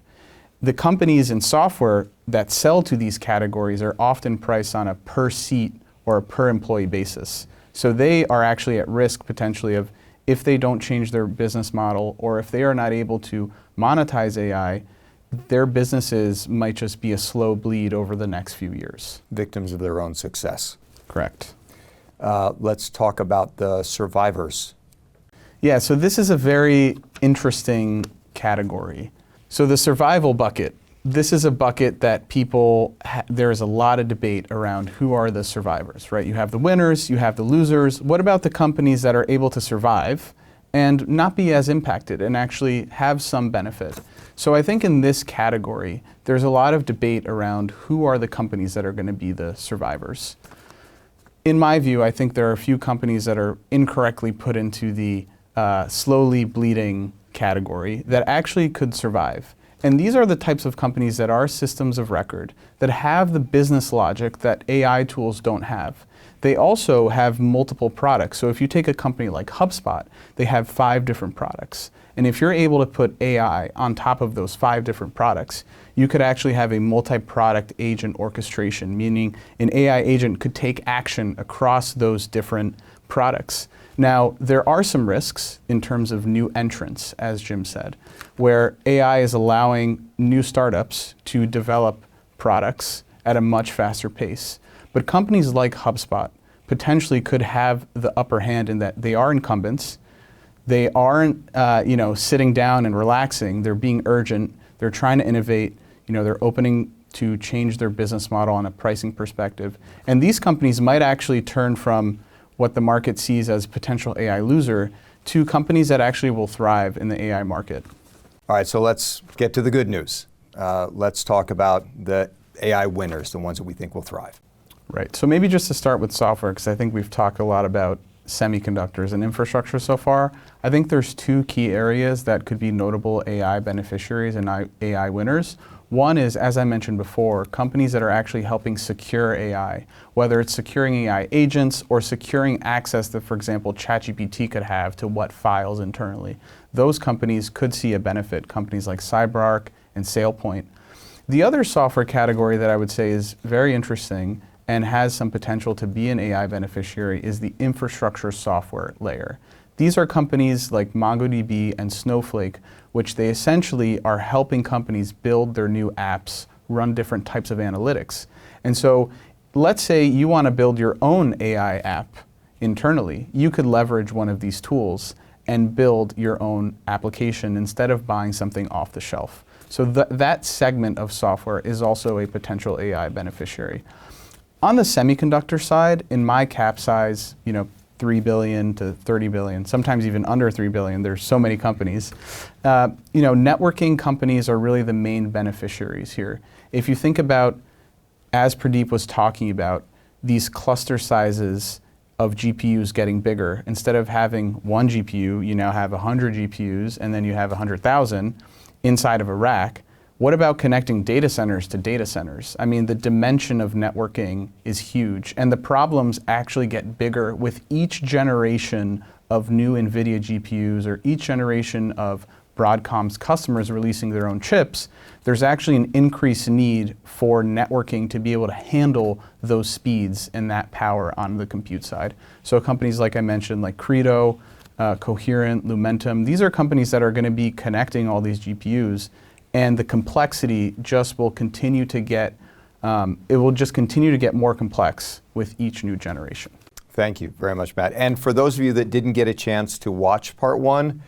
The companies in software that sell to these categories are often priced on a per seat or a per employee basis. So they are actually at risk potentially of, if they don't change their business model or if they are not able to monetize AI, their businesses might just be a slow bleed over the next few years. Victims of their own success. Correct. Let's talk about the survivors. Yeah, so this is a very interesting category. So the survival bucket, this is a bucket that there is a lot of debate around who are the survivors, right? You have the winners, you have the losers. What about the companies that are able to survive and not be as impacted and actually have some benefit? So I think in this category, there's a lot of debate around who are the companies that are going to be the survivors. In my view, I think there are a few companies that are incorrectly put into the slowly bleeding category that actually could survive. And these are the types of companies that are systems of record, that have the business logic that AI tools don't have. They also have multiple products. So if you take a company like HubSpot, they have 5 different products. And if you're able to put AI on top of those 5 different products, you could actually have a multi-product agent orchestration, meaning an AI agent could take action across those different products. Now, there are some risks in terms of new entrants, as Jim said, where AI is allowing new startups to develop products at a much faster pace. But companies like HubSpot potentially could have the upper hand in that they are incumbents. They aren't sitting down and relaxing. They're being urgent. They're trying to innovate. They're opening to change their business model on a pricing perspective. And these companies might actually turn from what the market sees as potential AI loser to companies that actually will thrive in the AI market. All right, so let's get to the good news. Let's talk about the AI winners, the ones that we think will thrive. Right, so maybe just to start with software, because I think we've talked a lot about semiconductors and infrastructure so far, I think there's two key areas that could be notable AI beneficiaries and AI winners. One is, as I mentioned before, companies that are actually helping secure AI, whether it's securing AI agents or securing access that, for example, ChatGPT could have to what files internally. Those companies could see a benefit, companies like CyberArk and SailPoint. The other software category that I would say is very interesting and has some potential to be an AI beneficiary is the infrastructure software layer. These are companies like MongoDB and Snowflake, which they essentially are helping companies build their new apps, run different types of analytics. And so let's say you want to build your own AI app internally. You could leverage one of these tools and build your own application instead of buying something off the shelf. So that segment of software is also a potential AI beneficiary. On the semiconductor side, in my cap size, 3 billion to 30 billion, sometimes even under 3 billion, there's so many companies. Networking companies are really the main beneficiaries here. If you think about, as Pradeep was talking about, these cluster sizes of GPUs getting bigger, instead of having one GPU, you now have 100 GPUs, and then you have 100,000 inside of a rack. What about connecting data centers to data centers? I mean, the dimension of networking is huge, and the problems actually get bigger with each generation of new nVidia GPUs or each generation of Broadcom's customers releasing their own chips. There's actually an increased need for networking to be able to handle those speeds and that power on the compute side. So companies like I mentioned, like Credo, Coherent, Lumentum, these are companies that are going to be connecting all these GPUs, and the complexity just will continue to get, it will just continue to get more complex with each new generation. Thank you very much, Matt. And for those of you that didn't get a chance to watch part one,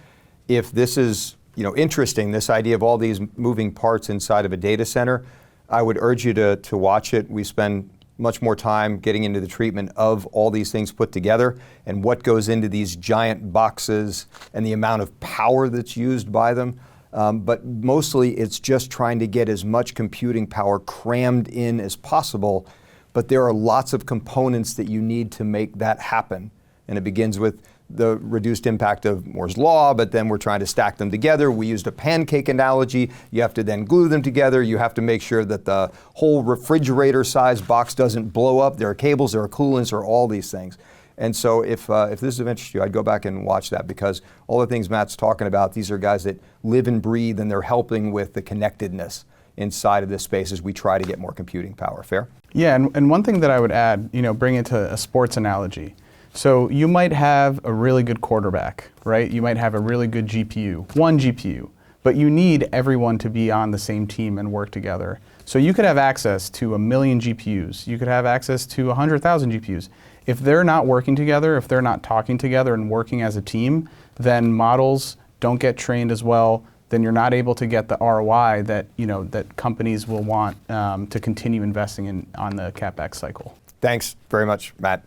if this is interesting, this idea of all these moving parts inside of a data center, I would urge you to watch it. We spend much more time getting into the treatment of all these things put together and what goes into these giant boxes and the amount of power that's used by them. But mostly it's just trying to get as much computing power crammed in as possible. But there are lots of components that you need to make that happen. And it begins with the reduced impact of Moore's law, but then we're trying to stack them together. We used a pancake analogy. You have to then glue them together. You have to make sure that the whole refrigerator-sized box doesn't blow up. There are cables, there are coolants, there are all these things. And so if this is of interest to you, I'd go back and watch that, because all the things Matt's talking about, these are guys that live and breathe, and they're helping with the connectedness inside of this space as we try to get more computing power. Fair? Yeah, and one thing that I would add, bring it to a sports analogy. So you might have a really good quarterback, right? You might have a really good GPU, one GPU, but you need everyone to be on the same team and work together. So you could have access to 1 million GPUs. You could have access to 100,000 GPUs. If they're not working together, if they're not talking together and working as a team, then models don't get trained as well. Then you're not able to get the ROI that that companies will want to continue investing in on the CapEx cycle. Thanks very much, Matt.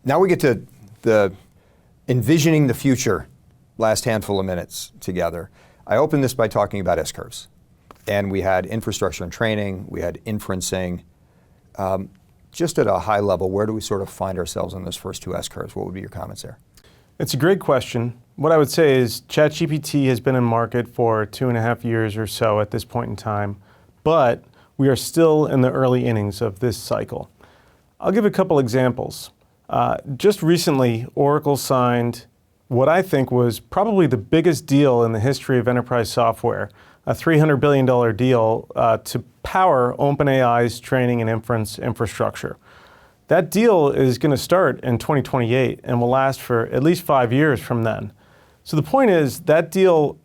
Now we get to the envisioning the future, last handful of minutes together. I opened this by talking about S-curves. And we had infrastructure and training, we had inferencing. Just at a high level, where do we sort of find ourselves on those first two S-curves? What would be your comments there? It's a great question. What I would say is ChatGPT has been in market for 2.5 years or so at this point in time, but we are still in the early innings of this cycle. I'll give a couple examples. Just recently, Oracle signed what I think was probably the biggest deal in the history of enterprise software, a $300 billion deal to power OpenAI's training and inference infrastructure. That deal is going to start in 2028 and will last for at least 5 years from then. So the point is that deal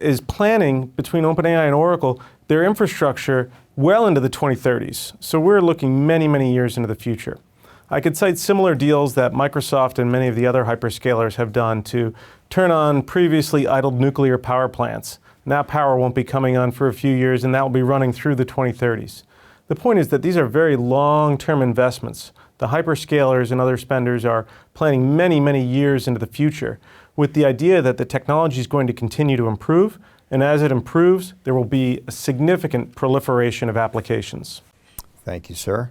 is planning between OpenAI and Oracle their infrastructure well into the 2030s. So we're looking many, many years into the future. I could cite similar deals that Microsoft and many of the other hyperscalers have done to turn on previously idled nuclear power plants. And that power won't be coming on for a few years, and that will be running through the 2030s. The point is that these are very long-term investments. The hyperscalers and other spenders are planning many, many years into the future with the idea that the technology is going to continue to improve, and as it improves, there will be a significant proliferation of applications. Thank you, sir.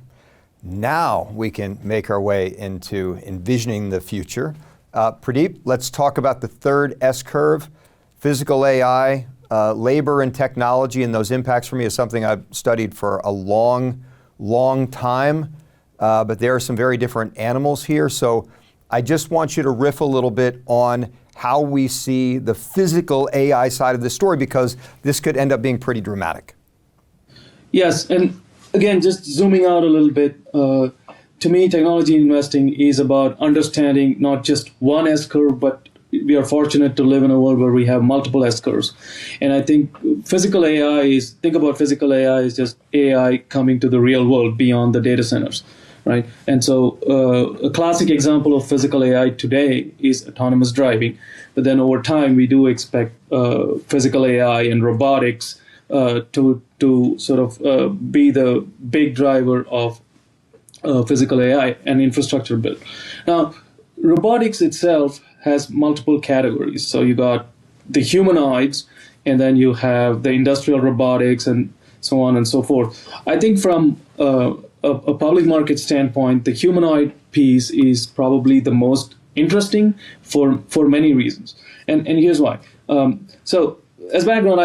Now we can make our way into envisioning the future. Pradeep, let's talk about the third S-curve, physical AI, labor and technology, and those impacts for me is something I've studied for a long time, but there are some very different animals here. So I just want you to riff a little bit on how we see the physical AI side of the story, because this could end up being pretty dramatic. Yes, and again, just zooming out a little bit, to me, technology investing is about understanding not just one S-curve, but we are fortunate to live in a world where we have multiple S-curves. And I think think about physical AI as just AI coming to the real world beyond the data centers, right? And so a classic example of physical AI today is autonomous driving. But then over time, we do expect physical AI and robotics to sort of be the big driver of physical AI and infrastructure build. Now, robotics itself has multiple categories. So you got the humanoids, and then you have the industrial robotics, and so on and so forth. I think from a public market standpoint, the humanoid piece is probably the most interesting for many reasons. And here's why. So as background,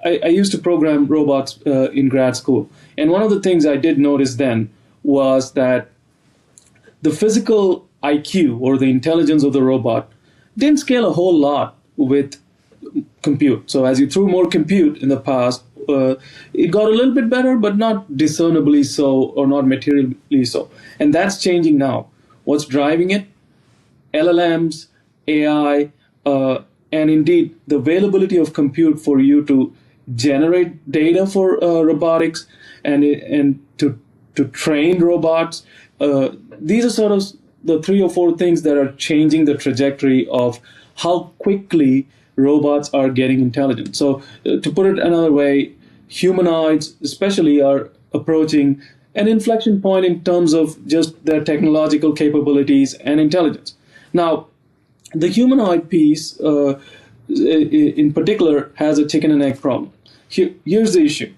I used to program robots in grad school. And one of the things I did notice then was that the physical IQ, or the intelligence of the robot, didn't scale a whole lot with compute. So as you threw more compute in the past, it got a little bit better, but not discernibly so, or not materially so. And that's changing now. What's driving it? LLMs, AI, and indeed the availability of compute for you to generate data for robotics and to train robots. These are sort of the 3 or 4 things that are changing the trajectory of how quickly robots are getting intelligent. So to put it another way, humanoids especially are approaching an inflection point in terms of just their technological capabilities and intelligence. Now, the humanoid piece in particular has a chicken and egg problem. Here's the issue.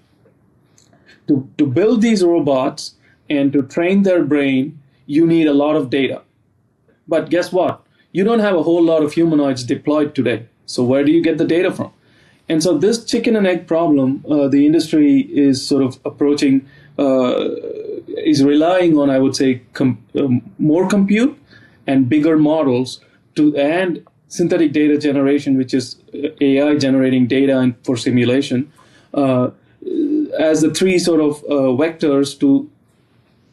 To build these robots and to train their brain, you need a lot of data. But guess what? You don't have a whole lot of humanoids deployed today. So where do you get the data from? And so this chicken and egg problem, the industry is sort of approaching, is relying on, I would say, more compute and bigger models and synthetic data generation, which is AI generating data and for simulation, as the 3 sort of vectors to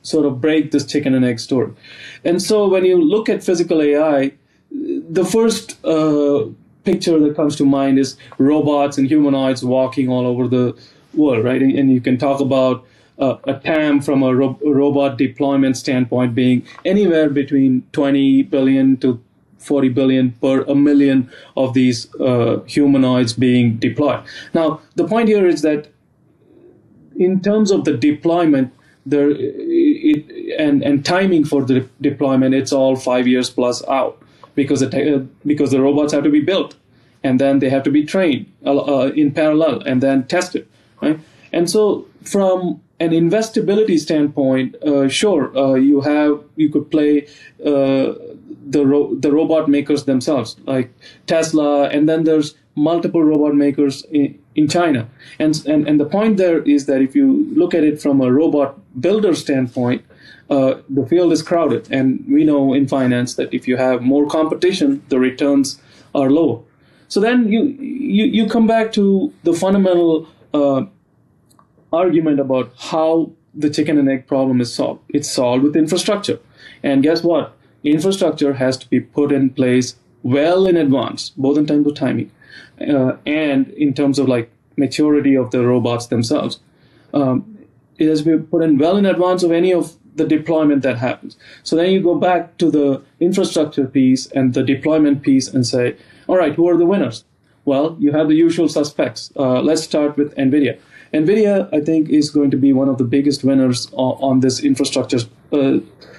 sort of break this chicken and egg story. And so when you look at physical AI, the first picture that comes to mind is robots and humanoids walking all over the world, right? And you can talk about a TAM from a robot deployment standpoint being anywhere between 20 billion to 40 billion per a million of these humanoids being deployed. Now, the point here is that in terms of the deployment, and timing for the deployment, it's all 5 years plus out, because the robots have to be built, and then they have to be trained in parallel and then tested, right? And so from an investability standpoint, you could play the robot makers themselves, like Tesla, and then there's multiple robot makers in China. And the point there is that if you look at it from a robot builder standpoint, the field is crowded. And we know in finance that if you have more competition, the returns are lower. So then you come back to the fundamental argument about how the chicken and egg problem is solved. It's solved with infrastructure. And guess what? Infrastructure has to be put in place well in advance, both in terms of timing and in terms of like maturity of the robots themselves. It has to be put in well in advance of any of the deployment that happens. So then you go back to the infrastructure piece and the deployment piece and say, all right, who are the winners? Well, you have the usual suspects. Let's start with NVIDIA. NVIDIA, I think, is going to be one of the biggest winners on this infrastructure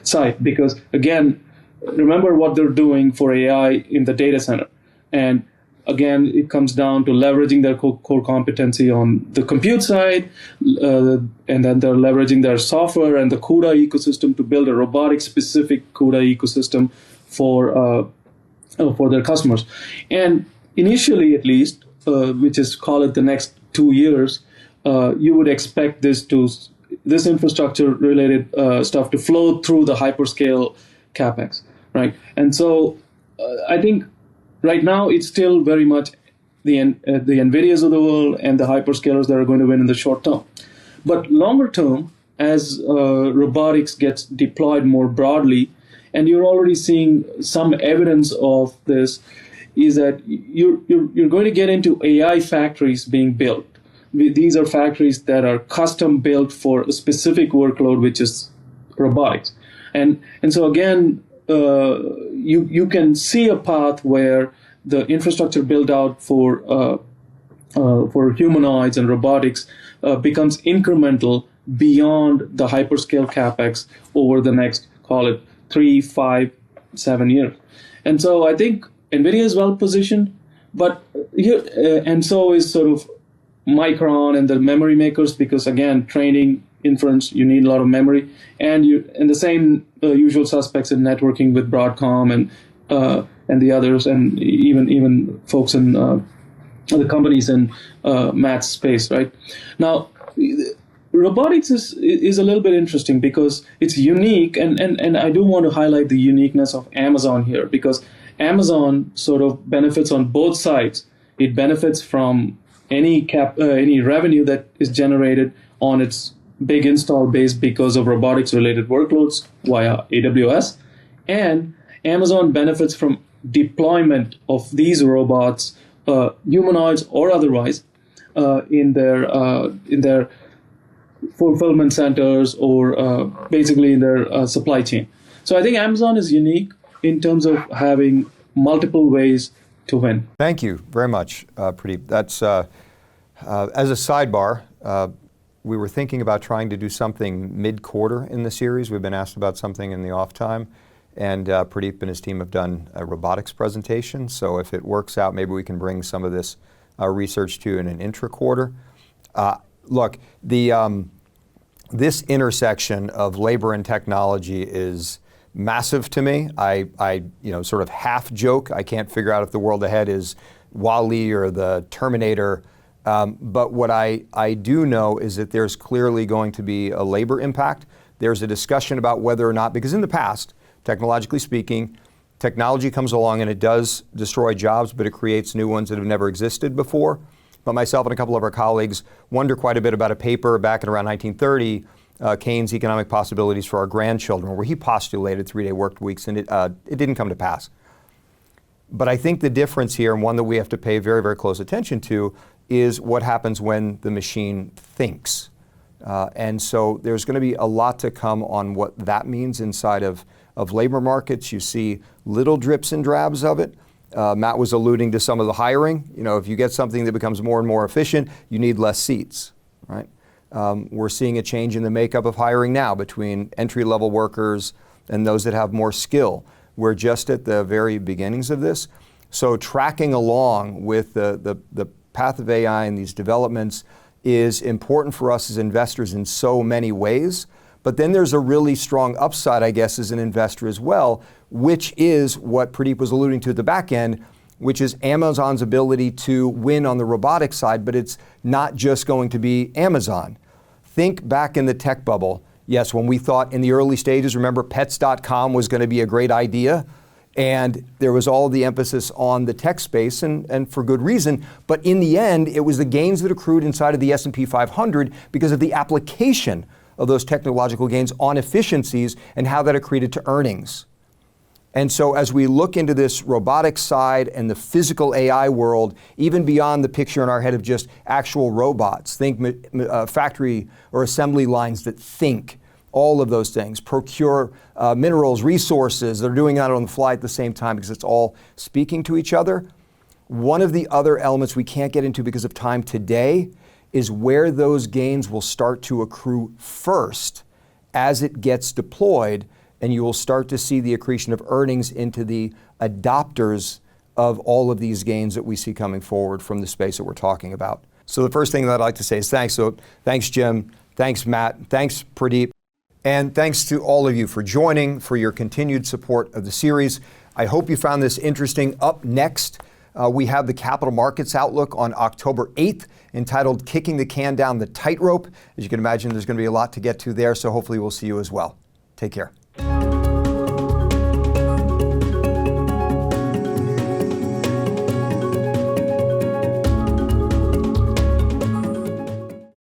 side because, again, remember what they're doing for AI in the data center. And again, it comes down to leveraging their core competency on the compute side, and then they're leveraging their software and the CUDA ecosystem to build a robotic-specific CUDA ecosystem for their customers. And initially, at least, which is, call it the next 2 years, you would expect this infrastructure-related stuff to flow through the hyperscale capex, right? And so I think right now it's still very much the NVIDIAs of the world and the hyperscalers that are going to win in the short term. But longer term, as robotics gets deployed more broadly, and you're already seeing some evidence of this, is that you're going to get into AI factories being built. These are factories that are custom built for a specific workload, which is robotics. And so again, you can see a path where the infrastructure build out for humanoids and robotics becomes incremental beyond the hyperscale capex over the next, call it 3, 5, 7 years. And so I think NVIDIA is well positioned, but here, and so is sort of Micron and the memory makers, because again, training, inference, you need a lot of memory, and the same usual suspects in networking with Broadcom and the others, and even folks in the companies in Matt's space, right? Now, robotics is a little bit interesting because it's unique, and I do want to highlight the uniqueness of Amazon here, because Amazon sort of benefits on both sides. It benefits from any revenue that is generated on its big install base because of robotics-related workloads via AWS, and Amazon benefits from deployment of these robots, humanoids or otherwise, in their fulfillment centers or basically in their supply chain. So I think Amazon is unique in terms of having multiple ways to win. Thank you very much, Pradeep. That's as a sidebar. We were thinking about trying to do something mid-quarter in the series. We've been asked about something in the off time, and Pradeep and his team have done a robotics presentation. So if it works out, maybe we can bring some of this research to you in an intra-quarter. Look, this intersection of labor and technology is massive to me. I sort of half joke. I can't figure out if the world ahead is WALL-E or the Terminator. But what I do know is that there's clearly going to be a labor impact. There's a discussion about whether or not, because in the past, technologically speaking, technology comes along and it does destroy jobs, but it creates new ones that have never existed before. But myself and a couple of our colleagues wonder quite a bit about a paper back in around 1930, Keynes' Economic Possibilities for Our Grandchildren, where he postulated 3-day work weeks, and it didn't come to pass. But I think the difference here, and one that we have to pay very, very close attention to, is what happens when the machine thinks. And so there's going to be a lot to come on what that means inside of labor markets. You see little drips and drabs of it. Matt was alluding to some of the hiring. If you get something that becomes more and more efficient, you need less seats, right? We're seeing a change in the makeup of hiring now between entry-level workers and those that have more skill. We're just at the very beginnings of this. So tracking along with the path of AI and these developments is important for us as investors in so many ways. But then there's a really strong upside, I guess, as an investor as well, which is what Pradeep was alluding to at the back end, which is Amazon's ability to win on the robotics side, but it's not just going to be Amazon. Think back in the tech bubble. Yes, when we thought in the early stages, remember pets.com was going to be a great idea, and there was all the emphasis on the tech space, and for good reason, but in the end, it was the gains that accrued inside of the S&P 500 because of the application of those technological gains on efficiencies and how that accreted to earnings. And so as we look into this robotics side and the physical AI world, even beyond the picture in our head of just actual robots, think factory or assembly lines that think, all of those things, procure minerals, resources, they're doing that on the fly at the same time because it's all speaking to each other. One of the other elements we can't get into because of time today is where those gains will start to accrue first as it gets deployed, and you will start to see the accretion of earnings into the adopters of all of these gains that we see coming forward from the space that we're talking about. So the first thing that I'd like to say is thanks. So thanks, Jim. Thanks, Matt. Thanks, Pradeep. And thanks to all of you for joining, for your continued support of the series. I hope you found this interesting. Up next, we have the capital markets outlook on October 8th, entitled Kicking the Can Down the Tightrope. As you can imagine, there's going to be a lot to get to there, so hopefully we'll see you as well. Take care.